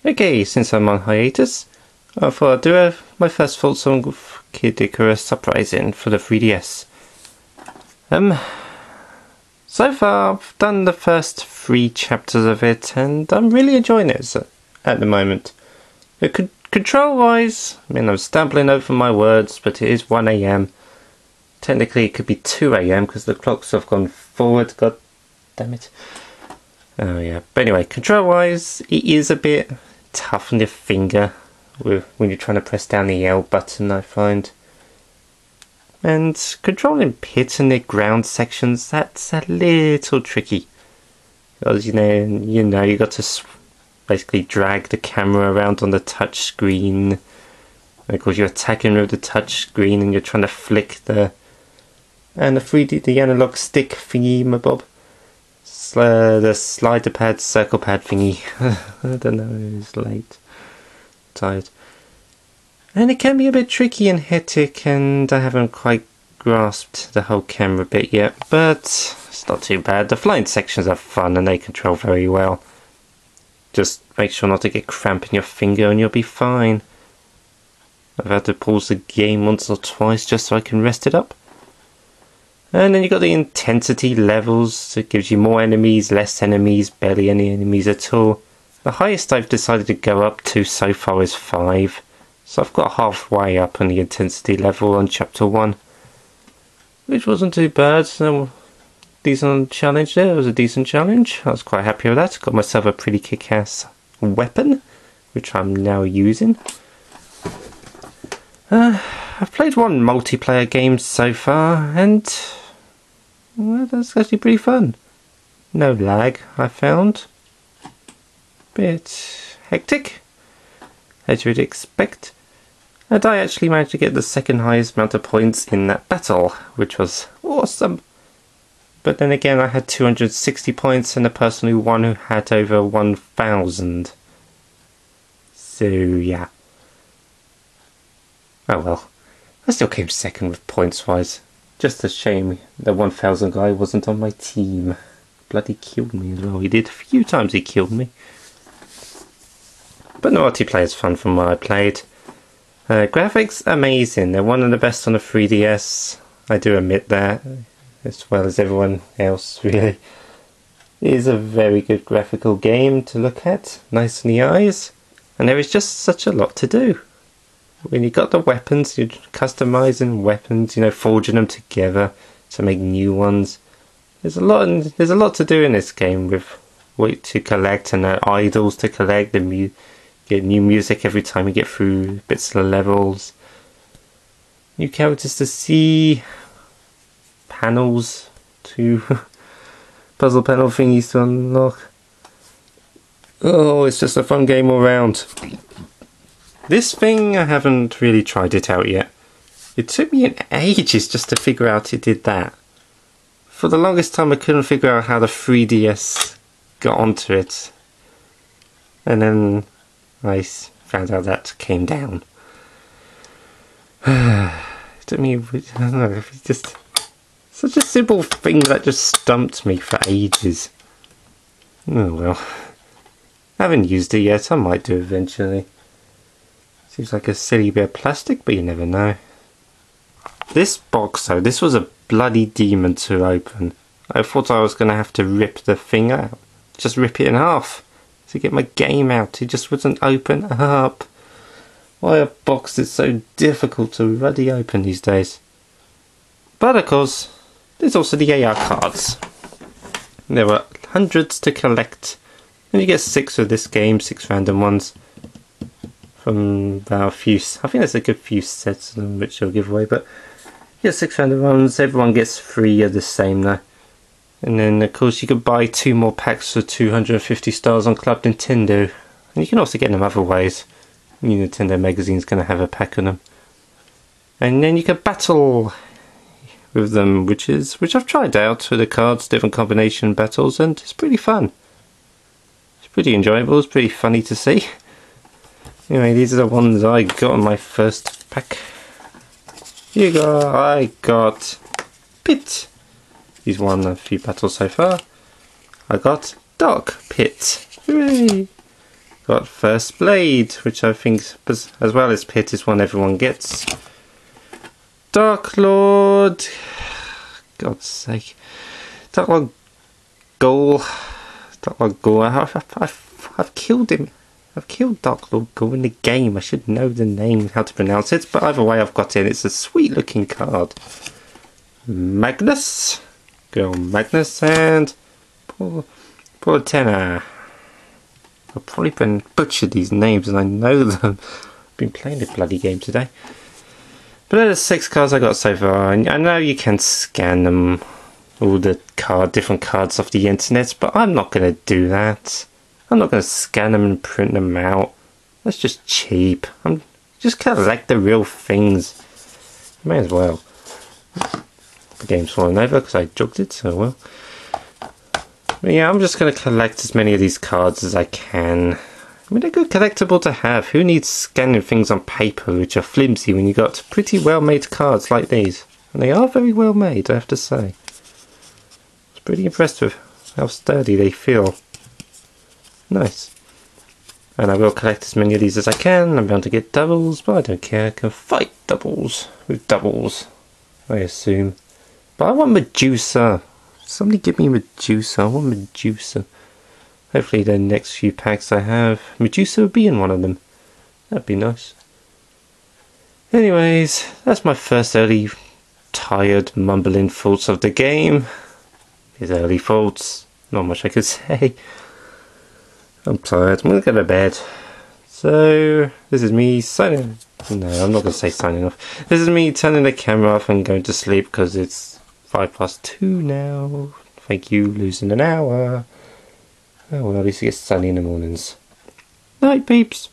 Okay, since I'm on hiatus, I thought I'd do my first full song of Kid Icarus Uprising for the 3DS. So far I've done the first 3 chapters of it and I'm really enjoying it at the moment. Control-wise, I mean I'm stumbling over my words, but it is 1 AM. Technically it could be 2 AM because the clocks have gone forward, god damn it. Oh yeah, but anyway, control-wise, it is a bit tough on your finger when you're trying to press down the L button, I find. And controlling pit and the ground sections, that's a little tricky. Because you know, you got to basically drag the camera around on the touch screen. And of course you're attacking with the touch screen and you're trying to flick the analog stick thingy, my bob. The slider pad, circle pad thingy. I don't know, it's late. Tired. And it can be a bit tricky and hectic, and I haven't quite grasped the whole camera bit yet, but it's not too bad. The flying sections are fun and they control very well. Just make sure not to get cramp in your finger and you'll be fine. I've had to pause the game once or twice just so I can rest it up. And then you've got the intensity levels. It gives you more enemies, less enemies, barely any enemies at all. The highest I've decided to go up to so far is 5. So I've got halfway up on the intensity level on chapter 1. Which wasn't too bad. So decent challenge there. It was a decent challenge. I was quite happy with that. Got myself a pretty kick-ass weapon, which I'm now using. I've played 1 multiplayer game so far, and well, that's actually pretty fun. No lag, I found. Bit hectic, as you'd expect. And I actually managed to get the second highest amount of points in that battle, which was awesome. But then again, I had 260 points and the person who won who had over 1,000. So yeah. Oh well. I still came second with points wise. Just a shame the 1,000 guy wasn't on my team. Bloody killed me as well. He did a few times, he killed me. But the multiplayer's fun from what I played. Graphics amazing. They're one of the best on the 3DS. I do admit that, as well as everyone else really. It is a very good graphical game to look at. Nice in the eyes. And there is just such a lot to do. When you got the weapons, you're customizing weapons, forging them together to make new ones. There's a lot to do in this game with what to collect and idols to collect. Get new music every time you get through bits of the levels. New characters to see. Panels to puzzle panel thingies to unlock. Oh, it's just a fun game all round. This thing, I haven't really tried it out yet. It took me ages just to figure out it did that. For the longest time I couldn't figure out how the 3DS got onto it. And then I found out that came down. It took me, I don't know, it's just such a simple thing that just stumped me for ages. Oh well. I haven't used it yet, I might do eventually. Seems like a silly bit of plastic, but you never know. This box though, this was a bloody demon to open. I thought I was going to have to rip the thing out. Just rip it in half to get my game out. It just wouldn't open up. Why a box is so difficult to bloody open these days. But of course, there's also the AR cards. There were hundreds to collect. And you get 6 of this game, 6 random ones. From about a few, I think there's a good few sets of them which they'll give away, but you get 6 random ones, everyone gets 3 of the same though. And then of course you could buy 2 more packs for 250 stars on Club Nintendo. And you can also get them other ways. New Nintendo magazine's going to have a pack of them. And then you can battle with them, which I've tried out with the cards, different combination battles, and it's pretty fun. It's pretty enjoyable, it's pretty funny to see. Anyway, these are the ones I got in my first pack. I got Pit. He's won a few battles so far. I got Dark Pit. Hooray! got First Blade, which I think, as well as Pit, is one everyone gets. Dark Lord, God's sake, Dark Lord Ghoul, I've killed him. I've killed Dark Lord Ghoul in the game. I should know the name, how to pronounce it, but either way I've got it. It's a sweet looking card. Magnus, Girl Magnus, and Portena. I've probably been butchered these names and I know them. I've been playing the bloody game today. But they're the 6 cards I got so far. I know you can scan them, all the different cards off the internet, but I'm not going to do that. I'm not going to scan them and print them out. That's just cheap. I'm just collect the real things. May as well. The game's falling over because I jogged it, so well. But yeah, I'm just going to collect as many of these cards as I can. I mean, they're good collectible to have. Who needs scanning things on paper which are flimsy when you got pretty well made cards like these? And they are very well made, I have to say. I was pretty impressed with how sturdy they feel. Nice. And I will collect as many of these as I can. I'm bound to get doubles, but I don't care. I can fight doubles with doubles, I assume. But I want Medusa. Somebody give me Medusa. I want Medusa. Hopefully the next few packs I have, Medusa will be in one of them. That'd be nice. Anyways, that's my first early tired mumbling thoughts of the game. His early thoughts. Not much I could say. I'm tired. I'm going to go to bed. So, this is me signing... No, I'm not going to say signing off. This is me turning the camera off and going to sleep because it's 2:05 now. Thank you, losing an hour. Oh well, at least it gets sunny in the mornings. Night, peeps.